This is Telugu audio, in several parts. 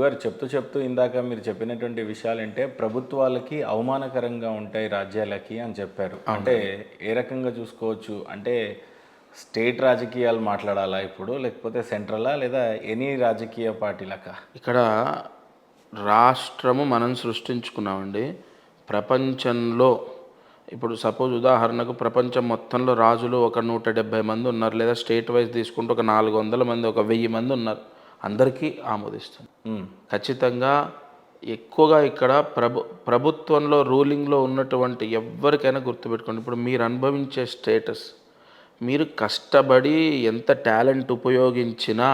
గురుగారు చెప్తూ ఇందాక మీరు చెప్పినటువంటి విషయాలంటే ప్రభుత్వాలకి అవమానకరంగా ఉంటాయి రాజ్యాలకి అని చెప్పారు. అంటే ఏ రకంగా చూసుకోవచ్చు అంటే స్టేట్ రాజకీయాలు మాట్లాడాలా ఇప్పుడు, లేకపోతే సెంట్రలా, లేదా ఎనీ రాజకీయ పార్టీలకా? ఇక్కడ రాష్ట్రము మనం సృష్టించుకున్నామండి. ప్రపంచంలో ఇప్పుడు సపోజ్ ఉదాహరణకు ప్రపంచం మొత్తంలో రాజులు ఒక 170 మంది ఉన్నారు, లేదా స్టేట్ వైజ్ తీసుకుంటే ఒక 400 మంది, ఒక 1000 మంది ఉన్నారు. అందరికీ ఆమోదిస్తుంది. ఖచ్చితంగా ఎక్కువగా ఇక్కడ ప్రభుత్వంలో రూలింగ్లో ఉన్నటువంటి ఎవరికైనా గుర్తుపెట్టుకోండి, ఇప్పుడు మీరు అనుభవించే స్టేటస్, మీరు కష్టపడి ఎంత టాలెంట్ ఉపయోగించినా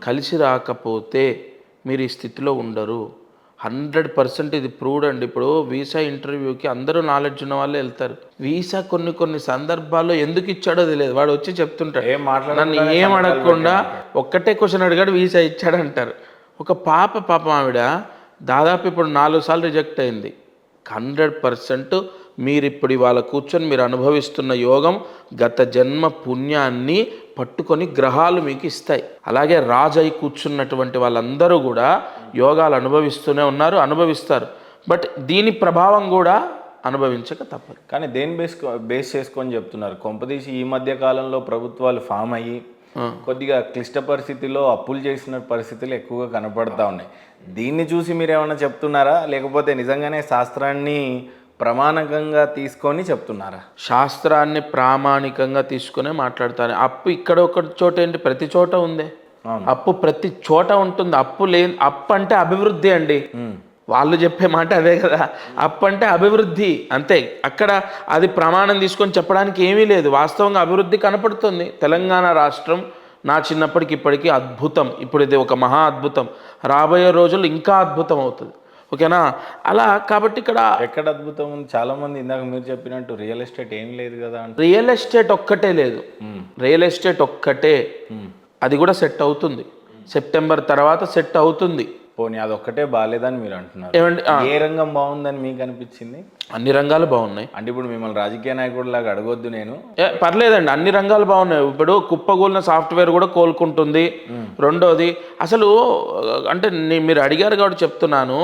కలిసి రాకపోతే మీరు ఈ స్థితిలో ఉండరు. 100% ఇది ప్రూవ్డ్ అండి. ఇప్పుడు వీసా ఇంటర్వ్యూకి అందరూ నాలెడ్జ్ ఉన్న వాళ్ళే వెళ్తారు. వీసా కొన్ని సందర్భాల్లో ఎందుకు ఇచ్చాడో తెలియదు. వాడు వచ్చి చెప్తుంటాడు, నన్ను ఏం అడగకుండా ఒక్కటే క్వశ్చన్ అడిగాడు, వీసా ఇచ్చాడంటారు. ఒక పాపం ఆవిడ దాదాపు ఇప్పుడు 4 సార్లు రిజెక్ట్ అయింది. 100% మీరు ఇప్పుడు ఇవాళ కూర్చొని మీరు అనుభవిస్తున్న యోగం గత జన్మ పుణ్యాన్ని పట్టుకొని గ్రహాలు మీకు ఇస్తాయి. అలాగే రాజు అయి కూర్చున్నటువంటి వాళ్ళందరూ కూడా యోగాలు అనుభవిస్తూనే ఉన్నారు, అనుభవిస్తారు. బట్ దీని ప్రభావం కూడా అనుభవించక తప్పదు. కానీ దేని బేస్ చేసుకొని చెప్తున్నారు? కొంపదీసి ఈ మధ్య కాలంలో ప్రభుత్వాలు ఫామ్ అయ్యి కొద్దిగా క్లిష్ట పరిస్థితుల్లో అప్పులు చేసిన పరిస్థితులు ఎక్కువగా కనపడతా ఉన్నాయి. దీన్ని చూసి మీరు ఏమైనా చెప్తున్నారా, లేకపోతే నిజంగానే శాస్త్రాన్ని ప్రామాణికంగా తీసుకొని చెప్తున్నారా? శాస్త్రాన్ని ప్రామాణికంగా తీసుకునే మాట్లాడతాను. అప్పు ఇక్కడ ఒక చోట ఏంటి, ప్రతి చోట ఉంది అప్పు, ప్రతి చోట ఉంటుంది. అప్పు అంటే అభివృద్ధి అండి. వాళ్ళు చెప్పే మాట అదే కదా, అప్పు అంటే అభివృద్ధి అంతే. అక్కడ అది ప్రమాణం తీసుకొని చెప్పడానికి ఏమీ లేదు. వాస్తవంగా అభివృద్ధి కనపడుతుంది. తెలంగాణ రాష్ట్రం నా చిన్నప్పటికి ఇప్పటికీ అద్భుతం. ఇప్పుడు ఇది ఒక మహా అద్భుతం, రాబోయే రోజులు ఇంకా అద్భుతం అవుతుంది. ఓకేనా? అలా కాబట్టి ఇక్కడ ఎక్కడ అద్భుతం ఉంది? చాలా మంది ఇందాక మీరు చెప్పినట్టు రియల్ ఎస్టేట్ ఏం లేదు కదా అంటే. రియల్ ఎస్టేట్ ఒక్కటే లేదు, రియల్ ఎస్టేట్ ఒక్కటే, అది కూడా సెట్ అవుతుంది. సెప్టెంబర్ తర్వాత సెట్ అవుతుంది. పోనీ అదొక్కటే బాగాలేదని మీరు అంటున్నారు. ఏమండి, ఏ రంగం బాగుందని మీకు అనిపించింది? అన్ని రంగాలు బాగున్నాయి. అంటే ఇప్పుడు మిమ్మల్ని రాజకీయ నాయకుడిలాగా అడగొద్దు నేను. పర్లేదండి, అన్ని రంగాలు బాగున్నాయి. ఇప్పుడు కుప్పగూలిన సాఫ్ట్వేర్ కూడా కోలుకుంటుంది. రెండోది అసలు అంటే మీరు అడిగారు కాబట్టి చెప్తున్నాను,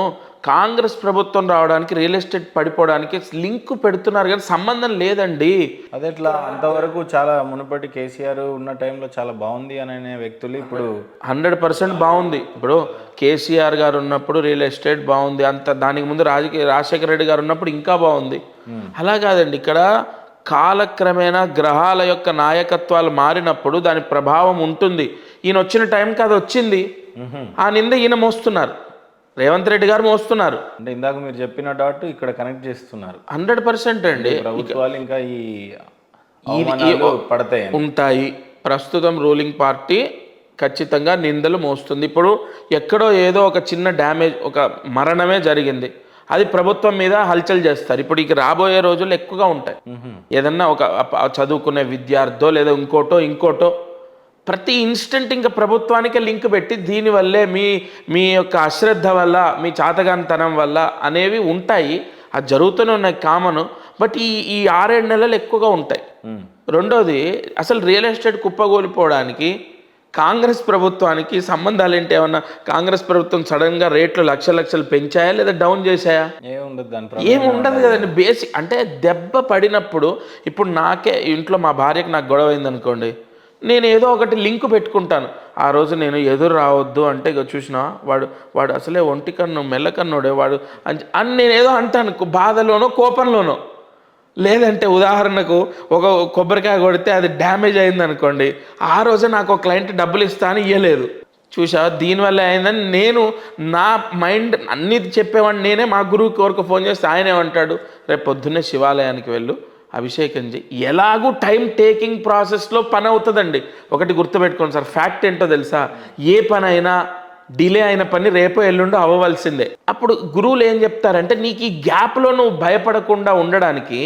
కాంగ్రెస్ ప్రభుత్వం రావడానికి రియల్ ఎస్టేట్ పడిపోవడానికి లింక్ పెడుతున్నారు కానీ సంబంధం లేదండి. అదెట్లా? అంతవరకు చాలా మునుపటి కేసీఆర్ ఉన్న టైంలో చాలా బాగుంది అనే వ్యక్తులు ఇప్పుడు 100% బాగుంది. ఇప్పుడు కేసీఆర్ గారు ఉన్నప్పుడు రియల్ ఎస్టేట్ బాగుంది, అంత దానికి ముందు రాజశేఖర రెడ్డి గారు ఉన్నప్పుడు ఇంకా బాగుంది. అలా కాదండి, ఇక్కడ కాలక్రమేణా గ్రహాల యొక్క నాయకత్వాలు మారినప్పుడు దాని ప్రభావం ఉంటుంది. ఈయన వచ్చిన టైంకి అది వచ్చింది, ఆ నింద ఈయన మోస్తున్నారు, రేవంత్ రెడ్డి గారు మోస్తున్నారు. అంటే ఇందాక మీరు చెప్పిన డాట్ ఇక్కడ కనెక్ట్ చేస్తున్నారు. 100% అండి. ప్రభుత్వాలు ఇంకా పడతాయి ఉంటాయి. ప్రస్తుతం రూలింగ్ పార్టీ ఖచ్చితంగా నిందలు మోస్తుంది. ఇప్పుడు ఎక్కడో ఏదో ఒక చిన్న డ్యామేజ్, ఒక మరణమే జరిగింది, అది ప్రభుత్వం మీద హల్చల్ చేస్తారు. ఇప్పుడు ఇక రాబోయే రోజులు ఎక్కువగా ఉంటాయి. ఏదన్నా ఒక చదువుకునే విద్యార్థో లేదా ఇంకోటో ప్రతి ఇన్స్టెంట్ ఇంకా ప్రభుత్వానికే లింక్ పెట్టి దీనివల్లే మీ యొక్క అశ్రద్ధ వల్ల, మీ చాతగానితనం వల్ల అనేవి ఉంటాయి. అది జరుగుతూనే ఉన్నాయి, కామన్. బట్ ఈ 6-7 నెలలు ఎక్కువగా ఉంటాయి. రెండోది, అసలు రియల్ ఎస్టేట్ కుప్పగోలిపోవడానికి కాంగ్రెస్ ప్రభుత్వానికి సంబంధాలు ఏంటి? ఏమన్నా కాంగ్రెస్ ప్రభుత్వం సడన్గా రేట్లు లక్షలు పెంచాయా లేదా డౌన్ చేశాయా? ఏమి ఉండదు కదండి. బేసిక్ అంటే దెబ్బ పడినప్పుడు, ఇప్పుడు నాకే ఇంట్లో మా భార్యకి నాకు గొడవ అయిందనుకోండి, నేను ఏదో ఒకటి లింక్ పెట్టుకుంటాను. ఆ రోజు నేను ఎదురు రావద్దు అంటే ఇక చూసినా వాడు అసలే ఒంటి కన్ను మెల్లకన్నుడే వాడు అని నేను ఏదో అంటాను, బాధలోనో కోపంలోనో. లేదంటే ఉదాహరణకు ఒక కొబ్బరికాయ కొడితే అది డ్యామేజ్ అయింది అనుకోండి, ఆ రోజే నాకు ఒక క్లయింట్ డబ్బులు ఇస్తాను, ఇవ్వలేదు. చూసా దీనివల్ల అయిందని నేను నా మైండ్ అన్నీ చెప్పేవాడిని. నేనే మా గురువుకి ఎవరికి ఫోన్ చేస్తే ఆయన ఏమంటాడు, రేపు పొద్దున్నే శివాలయానికి వెళ్ళు, అభిషేకం చేయి. ఎలాగూ టైం టేకింగ్ ప్రాసెస్లో పని అవుతుందండి. ఒకటి గుర్తుపెట్టుకోండి సార్, ఫ్యాక్ట్ ఏంటో తెలుసా, ఏ పని అయినా డిలే అయిన పని రేపో ఎల్లుండో అవ్వవలసిందే. అప్పుడు గురువులు ఏం చెప్తారంటే, నీకు ఈ గ్యాప్లో నువ్వు భయపడకుండా ఉండడానికి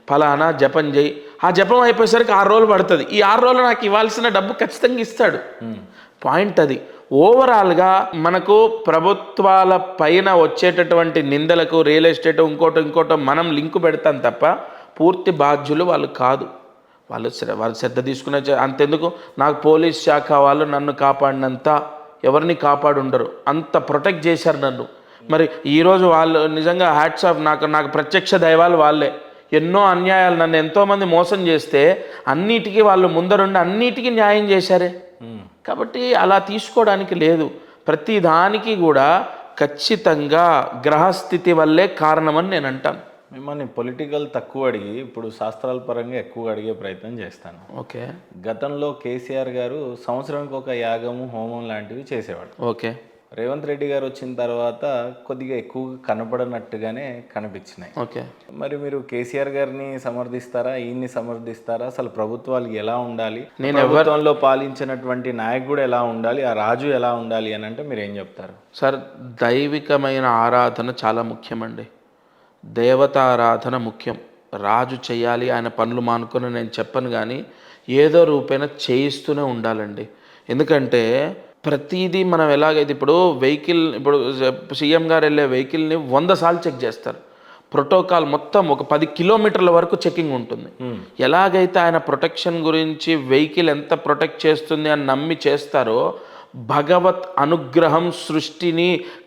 ఫలానా జపం చేయి. ఆ జపం అయిపోయేసరికి 6 రోజులు పడుతుంది. ఈ 6 రోజులు నాకు ఇవ్వాల్సిన డబ్బు ఖచ్చితంగా ఇస్తాడు. పాయింట్ అది. ఓవరాల్గా మనకు ప్రభుత్వాల పైన వచ్చేటటువంటి నిందలకు రియల్ ఎస్టేట్ ఇంకోటో మనం లింకు పెడతాం తప్ప పూర్తి బాధ్యులు వాళ్ళు కాదు. వాళ్ళు శ్రద్ధ తీసుకునే అంతెందుకు, నాకు పోలీస్ శాఖ వాళ్ళు నన్ను కాపాడినంత ఎవరిని కాపాడుండరు, అంత ప్రొటెక్ట్ చేశారు నన్ను. మరి ఈరోజు వాళ్ళు నిజంగా హ్యాట్స్ ఆఫ్, నాకు ప్రత్యక్ష దైవాలు వాళ్ళే. ఎన్నో అన్యాయాలు, నన్ను ఎంతోమంది మోసం చేస్తే అన్నిటికీ వాళ్ళు ముందరుండి అన్నిటికీ న్యాయం చేశారే. కాబట్టి అలా తీసుకోవడానికి లేదు. ప్రతి దానికి కూడా ఖచ్చితంగా గ్రహస్థితి వల్లే కారణమని నేను అంటాను. మిమ్మల్ని పొలిటికల్ తక్కువ అడిగి ఇప్పుడు శాస్త్రాల పరంగా ఎక్కువ అడిగే ప్రయత్నం చేస్తాను. ఓకే. గతంలో కేసీఆర్ గారు సంవత్సరానికి ఒక యాగము హోమం లాంటివి చేసేవాడు. ఓకే. రేవంత్ రెడ్డి గారు వచ్చిన తర్వాత కొద్దిగా ఎక్కువగా కనపడనట్టుగానే కనిపించినాయి. ఓకే. మరి మీరు కేసీఆర్ గారిని సమర్థిస్తారా, ఈయన్ని సమర్థిస్తారా? అసలు ప్రభుత్వాలు ఎలా ఉండాలి, ప్రభుత్వంలో పాలించినటువంటి నాయకుడు ఎలా ఉండాలి, ఆ రాజు ఎలా ఉండాలి అని అంటే మీరు ఏం చెప్తారు? సార్, దైవికమైన ఆరాధన చాలా ముఖ్యమండి. దేవతారాధన ముఖ్యం. రాజు చేయాలి, ఆయన పనులు మానుకొని నేను చెప్పను, కానీ ఏదో రూపేణ చేయిస్తూనే ఉండాలండి. ఎందుకంటే ప్రతిదీ మనం ఎలాగైతే ఇప్పుడు వెహికల్, ఇప్పుడు సీఎం గారు వెళ్ళే వెహికల్ని 100 సార్లు చెక్ చేస్తారు. ప్రోటోకాల్ మొత్తం ఒక 10 కిలోమీటర్ల వరకు చెకింగ్ ఉంటుంది. ఎలాగైతే ఆయన ప్రొటెక్షన్ గురించి వెహికల్ ఎంత ప్రొటెక్ట్ చేస్తుంది అని నమ్మి చేస్తారో, భగవత్ అనుగ్రహం సృష్టిని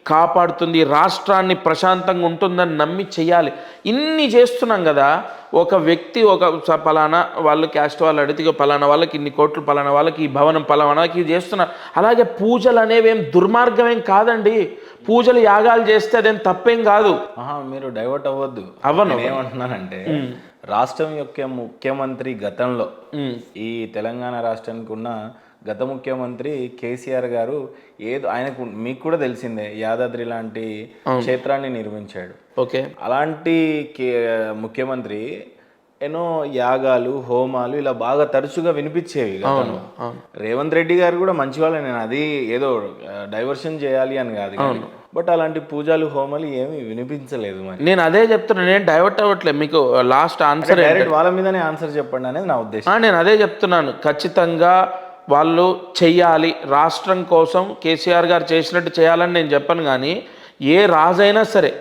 కాపాడుతుంది, రాష్ట్రాన్ని ప్రశాంతంగా ఉంటుందని నమ్మి చేయాలి. ఇన్ని చేస్తున్నాం కదా. ఒక వ్యక్తి ఒక పలానా వాళ్ళు క్యాస్ట్ వాళ్ళు అడిగితే పలానా వాళ్ళకి ఇన్ని కోట్లు, పలానా వాళ్ళకి ఈ భవనం, పలానాకి ఇది చేస్తున్నారు. అలాగే పూజలు అనేవి ఏం దుర్మార్గమేం కాదండి. పూజలు యాగాలు చేస్తే అదేం తప్పేం కాదు. మీరు డైవర్ట్ అవ్వద్దు. అవ్వను. ఏమంటున్నానంటే రాష్ట్రం యొక్క ముఖ్యమంత్రి గతంలో, ఈ తెలంగాణ రాష్ట్రానికి ఉన్న గత ముఖ్యమంత్రి కేసీఆర్ గారు ఏదో ఆయనకు, మీకు కూడా తెలిసిందే, యాదాద్రి లాంటి క్షేత్రాన్ని నిర్మించాడు. ఓకే. అలాంటి ముఖ్యమంత్రి ఎన్నో యాగాలు హోమాలు ఇలా బాగా తరచుగా వినిపించేవి గతంలో. రేవంత్ రెడ్డి గారు కూడా మంచి వాళ్ళే, నేను అది ఏదో డైవర్షన్ చేయాలి అని కాదు, బట్ అలాంటి పూజలు హోమాలు ఏమి వినిపించలేదు. మరి నేను అదే చెప్తున్నా, నేను డైవర్ట్ అవ్వట్లేదు. మీకు లాస్ట్ ఆన్సర్ డైరెక్ట్ వాళ్ళ మీదనే ఆన్సర్ చెప్పండి అనేది నా ఉద్దేశం. నేను అదే చెప్తున్నాను. ఖచ్చితంగా వాళ్ళు చెయ్యాలి, రాష్ట్రం కోసం కేసీఆర్ గారు చేసినట్టు చేయాలని నేను చెప్పను, కానీ ఏ రాజైనా సరే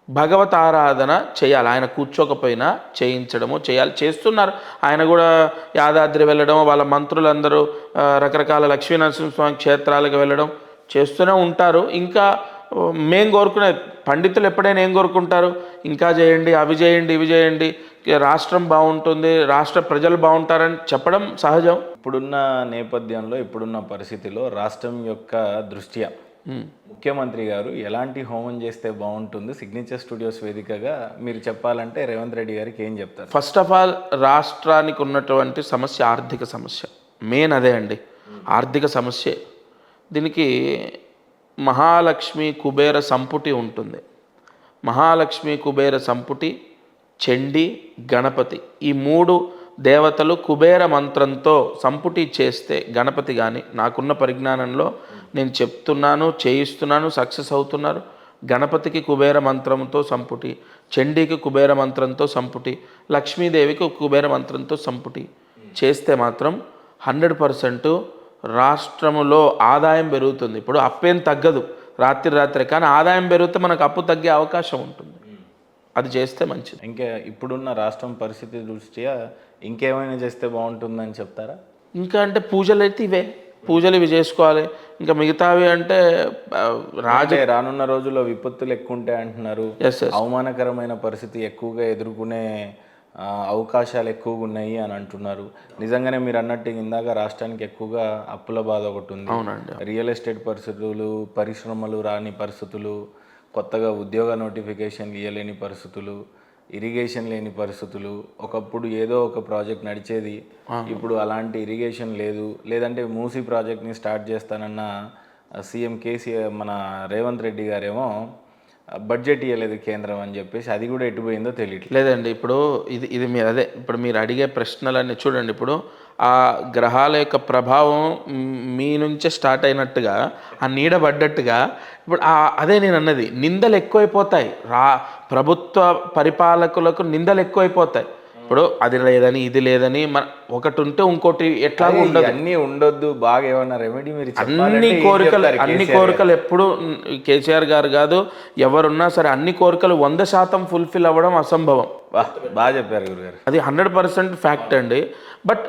భగవత్ ఆరాధన చేయాలి. ఆయన కూర్చోకపోయినా చేయించడము చేయాలి, చేస్తున్నారు. ఆయన కూడా యాదాద్రి వెళ్ళడం, వాళ్ళ మంత్రులందరూ రకరకాల లక్ష్మీనరసింహస్వామి క్షేత్రాలకు వెళ్ళడం చేస్తూనే ఉంటారు. ఇంకా మేం కోరుకునే పండితులు ఎప్పుడైనా ఏం కోరుకుంటారు, ఇంకా చేయండి, అవి చేయండి, ఇవి చేయండి, రాష్ట్రం బాగుంటుంది, రాష్ట్ర ప్రజలు బాగుంటారని చెప్పడం సహజం. ఇప్పుడున్న నేపథ్యంలో, ఇప్పుడున్న పరిస్థితిలో రాష్ట్రం యొక్క దృష్ట్యా ముఖ్యమంత్రి గారు ఎలాంటి హోమం చేస్తే బాగుంటుంది, సిగ్నేచర్ స్టూడియోస్ వేదికగా మీరు చెప్పాలంటే రేవంత్ రెడ్డి గారికి ఏం చెప్తారు? ఫస్ట్ ఆఫ్ ఆల్, రాష్ట్రానికి ఉన్నటువంటి సమస్య ఆర్థిక సమస్య, మెయిన్ అదే అండి, ఆర్థిక సమస్యే. దీనికి మహాలక్ష్మి కుబేర సంపుటి ఉంటుంది. మహాలక్ష్మి కుబేర సంపుటి, చండి, గణపతి, ఈ 3 దేవతలు కుబేర మంత్రంతో సంపుటి చేస్తే గణపతి కానీ, నాకున్న పరిజ్ఞానంలో నేను చెప్తున్నాను, చేయిస్తున్నాను, సక్సెస్ అవుతున్నారు. గణపతికి కుబేర మంత్రంతో సంపుటి, చండీకి కుబేర మంత్రంతో సంపుటి, లక్ష్మీదేవికి కుబేర మంత్రంతో సంపుటి చేస్తే మాత్రం 100% రాష్ట్రములో ఆదాయం పెరుగుతుంది. ఇప్పుడు అప్పేం తగ్గదు రాత్రి, కానీ ఆదాయం పెరిగితే మనకు అప్పు తగ్గే అవకాశం ఉంటుంది. అది చేస్తే మంచిది. ఇంకా ఇప్పుడున్న రాష్ట్రం పరిస్థితి దృష్ట్యా ఇంకేమైనా చేస్తే బాగుంటుందని చెప్తారా? ఇంకా అంటే పూజలు అయితే ఇవే, పూజలు ఇవి చేసుకోవాలి. ఇంకా మిగతావి అంటే రానున్న రోజుల్లో విపత్తులు ఎక్కువ ఉంటాయి అంటున్నారు. అవమానకరమైన పరిస్థితి ఎక్కువగా ఎదుర్కొనే అవకాశాలు ఎక్కువగా ఉన్నాయి అని అంటున్నారు. నిజంగానే మీరు అన్నట్టు ఇందాక రాష్ట్రానికి ఎక్కువగా అప్పుల బాధ ఒకటి ఉంది. అవునండి. రియల్ ఎస్టేట్ పరిస్థితులు, పరిశ్రమలు రాని పరిస్థితులు, కొత్తగా ఉద్యోగ నోటిఫికేషన్లు ఇవ్వలేని పరిస్థితులు, ఇరిగేషన్ లేని పరిస్థితులు. ఒకప్పుడు ఏదో ఒక ప్రాజెక్ట్ నడిచేది, ఇప్పుడు అలాంటి ఇరిగేషన్ లేదు. లేదంటే మూసీ ప్రాజెక్ట్ని స్టార్ట్ చేస్తానన్న సీఎం కేసీఆర్ మన రేవంత్ రెడ్డి గారేమో బడ్జెట్ ఇవ్వలేదు కేంద్రం అని చెప్పేసి, అది కూడా ఎటు పోయిందో తెలియట్లేదు. లేదండి. ఇప్పుడు ఇది మీరు అదే ఇప్పుడు మీరు అడిగే ప్రశ్నలన్నీ చూడండి. ఇప్పుడు ఆ గ్రహాల యొక్క ప్రభావం మీ నుంచే స్టార్ట్ అయినట్టుగా, ఆ నీడ పడ్డట్టుగా ఇప్పుడు అదే నేను అన్నది, నిందలు ఎక్కువైపోతాయి. ప్రభుత్వ పరిపాలకులకు నిందలు ఎక్కువైపోతాయి. ఇప్పుడు అది లేదని ఇది లేదని మన ఒకటి ఉంటే ఇంకోటి ఎట్లాగో ఉండదు. అన్నీ ఉండొద్దు, బాగా ఏమన్నా రెమెడీ మీరు అన్ని కోరికలు ఎప్పుడు కేసీఆర్ గారు కాదు ఎవరున్నా సరే అన్ని కోరికలు 100% ఫుల్ఫిల్ అవ్వడం అసంభవం. బాగా చెప్పారు గురుగారు, అది 100% ఫ్యాక్ట్ అండి. బట్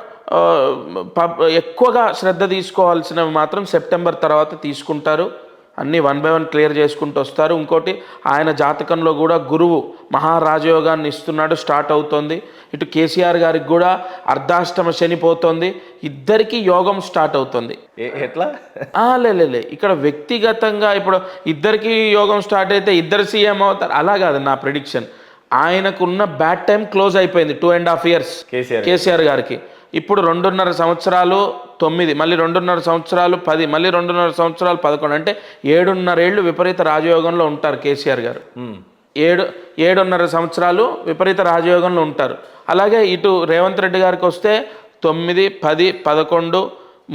ఎక్కువగా శ్రద్ధ తీసుకోవాల్సినవి మాత్రం సెప్టెంబర్ తర్వాత తీసుకుంటారు. అన్నీ 1 by 1 క్లియర్ చేసుకుంటూ వస్తారు. ఇంకోటి ఆయన జాతకంలో కూడా గురువు మహారాజయోగాన్ని ఇస్తున్నాడు, స్టార్ట్ అవుతుంది. ఇటు కేసీఆర్ గారికి కూడా అర్ధాష్టమ శని పోతుంది, ఇద్దరికి యోగం స్టార్ట్ అవుతుంది. ఎట్లా లే ఇక్కడ వ్యక్తిగతంగా ఇప్పుడు ఇద్దరికి యోగం స్టార్ట్ అయితే ఇద్దరు సీఎం అవుతారు అలా కాదు నా ప్రిడిక్షన్. ఆయనకున్న బ్యాడ్ టైం క్లోజ్ అయిపోయింది 2.5 years కేసీఆర్ గారికి. ఇప్పుడు 2.5 సంవత్సరాలు 9, మళ్ళీ 2.5 సంవత్సరాలు 10, మళ్ళీ 2.5 సంవత్సరాలు 11, అంటే 7.5 ఏళ్ళు విపరీత రాజయోగంలో ఉంటారు కేసీఆర్ గారు. 7.5 సంవత్సరాలు విపరీత రాజయోగంలో ఉంటారు. అలాగే ఇటు రేవంత్ రెడ్డి గారికి వస్తే 9, 10, 11,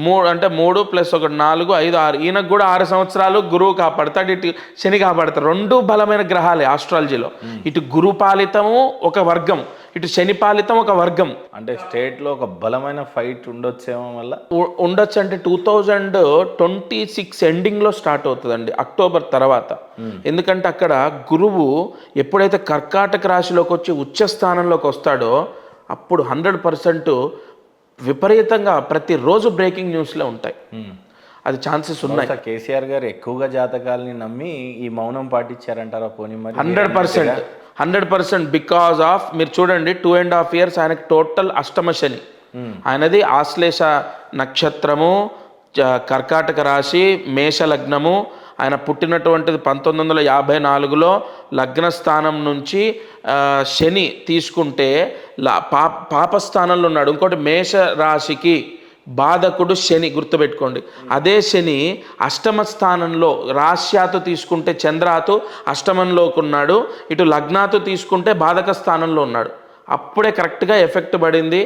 3 అంటే 3 + 1 4, 5, 6, ఈయనకు కూడా 6 సంవత్సరాలు గురువు కాపాడతాడు, ఇటు శని కాపాడతాడు. 2 బలమైన గ్రహాలే ఆస్ట్రాలజీలో. ఇటు గురు పాలితము ఒక వర్గం, ఇటు శని పాలితం ఒక వర్గం. అంటే స్టేట్లో ఒక బలమైన ఫైట్ ఉండొచ్చేమో వల్ల ఉండొచ్చు. అంటే 2026 ఎండింగ్లో స్టార్ట్ అవుతుందండి, అక్టోబర్ తర్వాత. ఎందుకంటే అక్కడ గురువు ఎప్పుడైతే కర్కాటక రాశిలోకి వచ్చి ఉచ్చ స్థానంలోకి వస్తాడో అప్పుడు 100% విపరీతంగా ప్రతిరోజు బ్రేకింగ్ న్యూస్లే ఉంటాయి. అది ఛాన్సెస్ ఉన్నాయి. కేసీఆర్ గారు ఎక్కువగా జాతకాలని నమ్మి ఈ మౌనం పాటించారంటారా పోనీ? మరి 100% బికాజ్ ఆఫ్ మీరు చూడండి 2.5 years ఆయనకి టోటల్ అష్టమ శని. ఆయనది ఆశ్లేష నక్షత్రము, కర్కాటక రాశి, మేష లగ్నము. ఆయన పుట్టినటువంటిది 1954లో లగ్నస్థానం నుంచి శని తీసుకుంటే పాపస్థానంలో ఉన్నాడు. ఇంకోటి మేష రాశికి బాధకుడు శని, గుర్తుపెట్టుకోండి. అదే శని అష్టమ స్థానంలో, రాశ్యాతు తీసుకుంటే చంద్రాతు అష్టమంలోకి ఉన్నాడు, ఇటు లగ్నాతు తీసుకుంటే బాధక స్థానంలో ఉన్నాడు. అప్పుడే కరెక్ట్గా ఎఫెక్ట్ పడింది,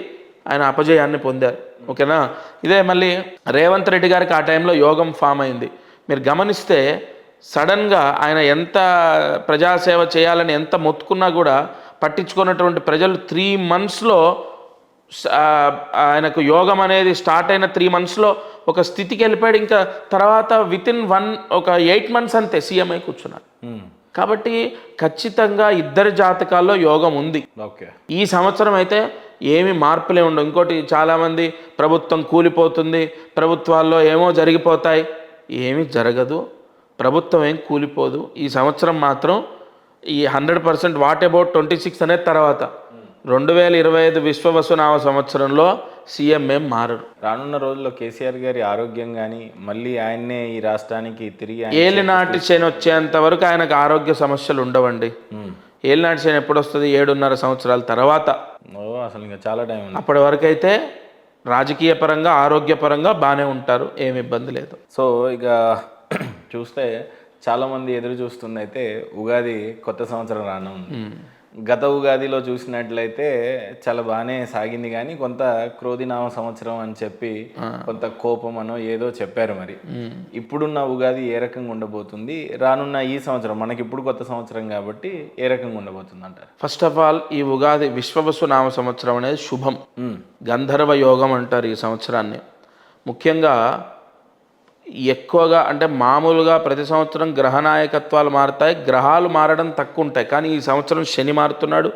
ఆయన అపజయాన్ని పొందారు. ఓకేనా? ఇదే మళ్ళీ రేవంత్ రెడ్డి గారికి ఆ టైంలో యోగం ఫామ్ అయింది. మీరు గమనిస్తే సడన్గా ఆయన ఎంత ప్రజాసేవ చేయాలని ఎంత మొత్తుకున్నా కూడా పట్టించుకున్నటువంటి ప్రజలు 3 monthsలో ఆయనకు యోగం అనేది స్టార్ట్ అయిన 3 monthsలో ఒక స్థితికి వెళ్ళిపోయాడు. ఇంకా తర్వాత వితిన్ 8 months అంతే సీఎం అయి కూర్చున్నారు. కాబట్టి ఖచ్చితంగా ఇద్దరి జాతకాల్లో యోగం ఉంది. ఈ సంవత్సరం అయితే ఏమి మార్పులే ఉండవు. ఇంకోటి చాలామంది ప్రభుత్వం కూలిపోతుంది, ప్రభుత్వాల్లో ఏమో జరిగిపోతాయి. ఏమీ జరగదు, ప్రభుత్వం ఏం కూలిపోదు. ఈ సంవత్సరం మాత్రం ఈ 100% వాట్ అబౌట్ 26 అనేది తర్వాత 2025 విశ్వవసునామ సంవత్సరంలో సీఎం ఏం మారరు. రానున్న రోజుల్లో కేసీఆర్ గారి ఆరోగ్యం కానీ మళ్ళీ ఆయన్నే ఈ రాష్ట్రానికి తిరిగి ఏలినాటి శని వచ్చేంత వరకు ఆయనకు ఆరోగ్య సమస్యలు ఉండవండి. ఏలినాటి శని ఎప్పుడు వస్తుంది? 7.5 సంవత్సరాల తర్వాత. అసలు ఇంకా చాలా టైం ఉంది. అప్పటి వరకు అయితే రాజకీయ పరంగా ఆరోగ్యపరంగా బాగానే ఉంటారు, ఏమి ఇబ్బంది లేదు. సో ఇక చూస్తే చాలామంది ఎదురు చూస్తుంది అయితే ఉగాది, కొత్త సంవత్సరం రానుంది. గత ఉగాదిలో చూసినట్లయితే చాలా బాగానే సాగింది, కానీ కొంత క్రోధినామ సంవత్సరం అని చెప్పి కొంత కోపం అనో ఏదో చెప్పారు. మరి ఇప్పుడున్న ఉగాది ఏ రకంగా ఉండబోతుంది? రానున్న ఈ సంవత్సరం మనకి ఇప్పుడు కొత్త సంవత్సరం కాబట్టి ఏ రకంగా ఉండబోతుంది అంటారు? ఫస్ట్ ఆఫ్ ఆల్ ఈ ఉగాది విశ్వవసునామ సంవత్సరం అనేది శుభం, గంధర్వ యోగం అంటారు ఈ సంవత్సరాన్ని. ముఖ్యంగా ఎక్కువగా అంటే మామూలుగా ప్రతి సంవత్సరం గ్రహనాయకత్వాలు మారుతాయి, గ్రహాలు మారడం తక్కువ ఉంటాయి. కానీ ఈ సంవత్సరం శని మారుతున్నాడు,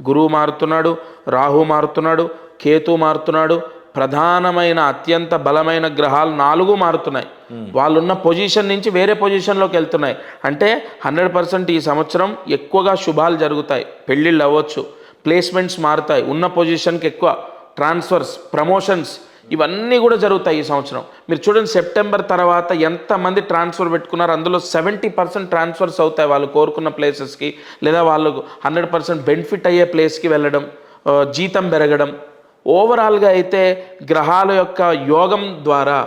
గురువు మారుతున్నాడు, రాహు మారుతున్నాడు, కేతు మారుతున్నాడు. ప్రధానమైన అత్యంత బలమైన గ్రహాలు 4 మారుతున్నాయి. వాళ్ళున్న పొజిషన్ నుంచి వేరే పొజిషన్లోకి వెళ్తున్నాయి. అంటే 100% ఈ సంవత్సరం ఎక్కువగా శుభాలు జరుగుతాయి. పెళ్ళిళ్ళు అవ్వచ్చు, ప్లేస్మెంట్స్ మారుతాయి, ఉన్న పొజిషన్కి ఎక్కువ ట్రాన్స్ఫర్స్, ప్రమోషన్స్, ఇవన్నీ కూడా జరుగుతాయి ఈ సంవత్సరం. మీరు చూడండి సెప్టెంబర్ తర్వాత ఎంతమంది ట్రాన్స్ఫర్ పెట్టుకున్నారు, అందులో 70% ట్రాన్స్ఫర్స్ అవుతాయి వాళ్ళు కోరుకున్న ప్లేసెస్కి, లేదా వాళ్ళకు 100% బెనిఫిట్ అయ్యే ప్లేస్కి వెళ్ళడం, జీతం పెరగడం. ఓవరాల్గా అయితే గ్రహాల యొక్క యోగం ద్వారా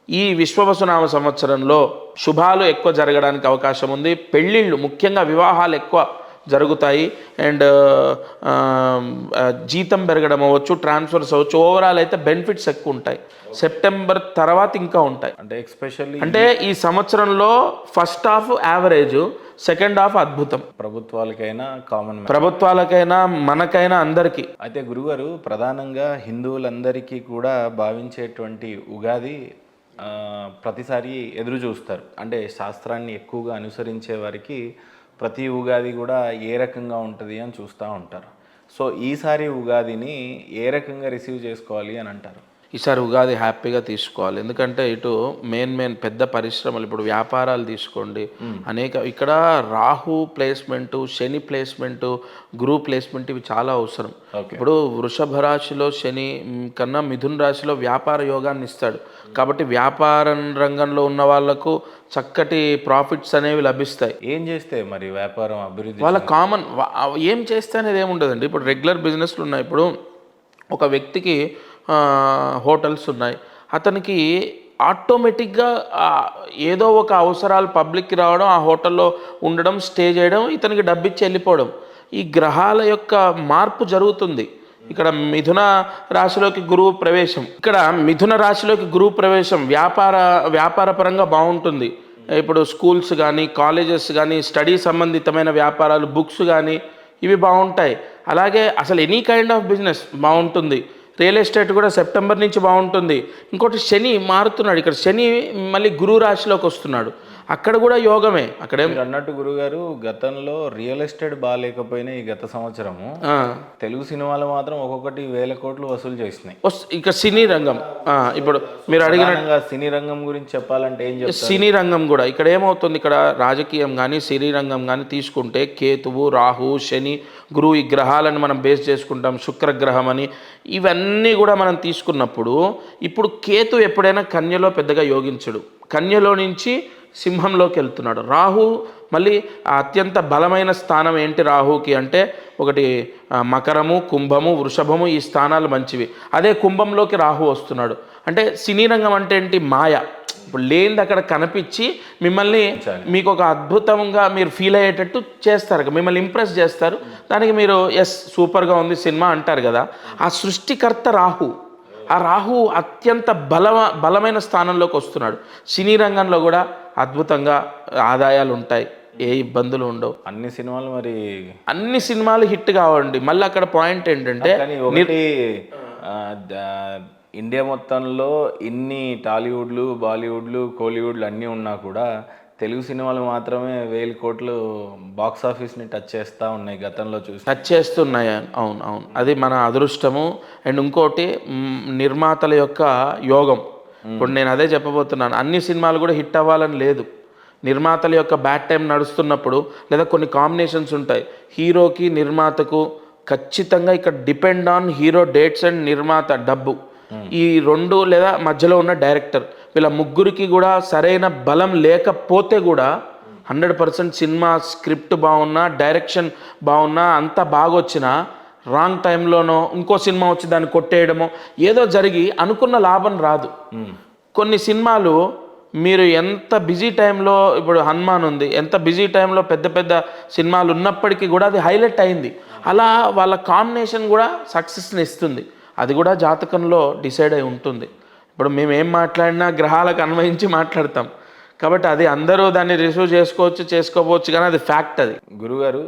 ఈ విశ్వవసునామ సంవత్సరంలో శుభాలు ఎక్కువ జరగడానికి అవకాశం ఉంది. పెళ్ళిళ్ళు, ముఖ్యంగా వివాహాలు ఎక్కువ జరుగుతాయి. అండ్ జీతం పెరగడం అవ్వచ్చు, ట్రాన్స్ఫర్స్ అవ్వచ్చు, ఓవరాల్ అయితే బెనిఫిట్స్ ఎక్కువ ఉంటాయి. సెప్టెంబర్ తర్వాత ఇంకా ఉంటాయి. అంటే ఎక్స్పెషల్లీ అంటే ఈ సంవత్సరంలో first half average, second half అద్భుతం. ప్రభుత్వాలకైనా కామన్ ప్రభుత్వాలకైనా మనకైనా అందరికీ. అయితే గురుగారు, ప్రధానంగా హిందువులందరికీ కూడా భావించేటువంటి ఉగాది ప్రతిసారి ఎదురు చూస్తారు. అంటే శాస్త్రాన్ని ఎక్కువగా అనుసరించే వారికి ప్రతి ఉగాది కూడా ఏ రకంగా ఉంటుంది అని చూస్తూ ఉంటారు. సో ఈసారి ఉగాదిని ఏ రకంగా రిసీవ్ చేసుకోవాలి అని అంటారు? ఈసారి ఉగాది హ్యాపీగా తీసుకోవాలి. ఎందుకంటే ఇటు మెయిన్ పెద్ద పరిశ్రమలు, ఇప్పుడు వ్యాపారాలు తీసుకోండి, ఇక్కడ రాహు ప్లేస్మెంటు, శని ప్లేస్మెంటు, గురువు ప్లేస్మెంట్ ఇవి చాలా అవసరం. ఇప్పుడు వృషభ రాశిలో శని కన్నా మిథున రాశిలో వ్యాపార యోగాన్ని ఇస్తాడు. కాబట్టి వ్యాపార రంగంలో ఉన్న వాళ్ళకు చక్కటి ప్రాఫిట్స్ అనేవి లభిస్తాయి. ఏం చేస్తే మరి వ్యాపారం అభివృద్ధి? వాళ్ళ కామన్ ఏం చేస్తే అనేది ఏముండదండి. ఇప్పుడు రెగ్యులర్ బిజినెస్లు ఉన్నాయి. ఇప్పుడు ఒక వ్యక్తికి హోటల్స్ ఉన్నాయి, అతనికి ఆటోమేటిక్గా ఏదో ఒక అవసరాలు పబ్లిక్కి రావడం, ఆ హోటల్లో ఉండడం, స్టే చేయడం, ఇతనికి డబ్బిచ్చి వెళ్ళిపోవడం, ఈ గ్రహాల యొక్క మార్పు జరుగుతుంది. ఇక్కడ మిథున రాశిలోకి గురువు ప్రవేశం, వ్యాపార పరంగా బాగుంటుంది. ఇప్పుడు స్కూల్స్ కానీ, కాలేజెస్ కానీ, స్టడీ సంబంధితమైన వ్యాపారాలు, బుక్స్ కానీ ఇవి బాగుంటాయి. అలాగే అసలు ఎనీ కైండ్ ఆఫ్ బిజినెస్ బాగుంటుంది. రియల్ ఎస్టేట్ కూడా సెప్టెంబర్ నుంచి బాగుంటుంది. ఇంకోటి శని మారుతున్నాడు. ఇక్కడ శని మళ్ళీ గురు రాశిలోకి వస్తున్నాడు, అక్కడ కూడా యోగమే. అక్కడే అన్నట్టు గురుగారు, గతంలో రియల్ ఎస్టేట్ బాగాలేకపోయినా ఈ గత సంవత్సరము తెలుగు సినిమాలు మాత్రం ఒక్కొక్కటి 1000 కోట్లు వసూలు చేసినాయి. ఇక సినీ రంగం, ఇప్పుడు మీరు అడిగిన సినీ రంగం గురించి చెప్పాలంటే ఏం చెప్తారు? సినీ రంగం కూడా ఇక్కడ ఏమవుతుంది, ఇక్కడ రాజకీయం కానీ, సినీ రంగం కానీ తీసుకుంటే కేతువు, రాహు, శని, గురువు ఈ గ్రహాలను మనం బేస్ చేసుకుంటాం. శుక్రగ్రహం అని ఇవన్నీ కూడా మనం తీసుకున్నప్పుడు, ఇప్పుడు కేతు ఎప్పుడైనా కన్యలో పెద్దగా యోగించడు, కన్యలో నుంచి సింహంలోకి వెళ్తున్నాడు. రాహు మళ్ళీ అత్యంత బలమైన స్థానం ఏంటి రాహుకి అంటే, ఒకటి మకరము, కుంభము, వృషభము, ఈ స్థానాలు మంచివి. అదే కుంభంలోకి రాహు వస్తున్నాడు. అంటే సినీ రంగం అంటే ఏంటి, మాయ. ఇప్పుడు లేనిది అక్కడ కనిపించి మిమ్మల్ని మీకు ఒక అద్భుతంగా మీరు ఫీల్ అయ్యేటట్టు చేస్తారు, మిమ్మల్ని ఇంప్రెస్ చేస్తారు. దానికి మీరు ఎస్ సూపర్గా ఉంది సినిమా అంటారు కదా. ఆ సృష్టికర్త రాహు, ఆ రాహు అత్యంత బలమైన స్థానంలోకి వస్తున్నాడు. సినీ రంగంలో కూడా అద్భుతంగా ఆదాయాలు ఉంటాయి, ఏ ఇబ్బందులు ఉండవు. అన్ని సినిమాలు హిట్ కావండి. మళ్ళీ అక్కడ పాయింట్ ఏంటంటే, ఇండియా మొత్తంలో ఇన్ని టాలీవుడ్లు, బాలీవుడ్లు, కోలీవుడ్లు అన్నీ ఉన్నా కూడా తెలుగు సినిమాలు మాత్రమే 1000 కోట్లు బాక్స్ ఆఫీస్ని టచ్ చేస్తూ ఉన్నాయి, గతంలో టచ్ చేస్తున్నాయి. అవును, అది మన అదృష్టము. అండ్ ఇంకోటి నిర్మాతల యొక్క యోగం. ఇప్పుడు నేను అదే చెప్పబోతున్నాను, అన్ని సినిమాలు కూడా హిట్ అవ్వాలని లేదు. నిర్మాతల యొక్క బ్యాడ్ టైం నడుస్తున్నప్పుడు, లేదా కొన్ని కాంబినేషన్స్ ఉంటాయి, హీరోకి నిర్మాతకు ఖచ్చితంగా ఇక్కడ depend on hero dates and నిర్మాత డబ్బు, ఈ రెండు, లేదా మధ్యలో ఉన్న డైరెక్టర్, వీళ్ళ ముగ్గురికి కూడా సరైన బలం లేకపోతే కూడా 100% సినిమా స్క్రిప్ట్ బాగున్నా, డైరెక్షన్ బాగున్నా, అంతా బాగొచ్చినా రాంగ్ టైంలోనో ఇంకో సినిమా వచ్చి దాన్ని కొట్టేయడమో ఏదో జరిగి అనుకున్న లాభం రాదు. కొన్ని సినిమాలు మీరు ఎంత బిజీ టైంలో, ఇప్పుడు హనుమాన్ ఉంది, ఎంత బిజీ టైంలో పెద్ద పెద్ద సినిమాలు ఉన్నప్పటికీ కూడా అది హైలైట్ అయింది. అలా వాళ్ళ కాంబినేషన్ కూడా సక్సెస్ని ఇస్తుంది. అది కూడా జాతకంలో డిసైడ్ అయి ఉంటుంది. ఇప్పుడు మేము ఏం మాట్లాడినా గ్రహాలకు అన్వయించి మాట్లాడతాం. కాబట్టి అది అందరూ దాన్ని రిసీవ్ చేసుకోవచ్చు, చేసుకోవచ్చు, కానీ అది ఫ్యాక్ట్. అది గురుగారు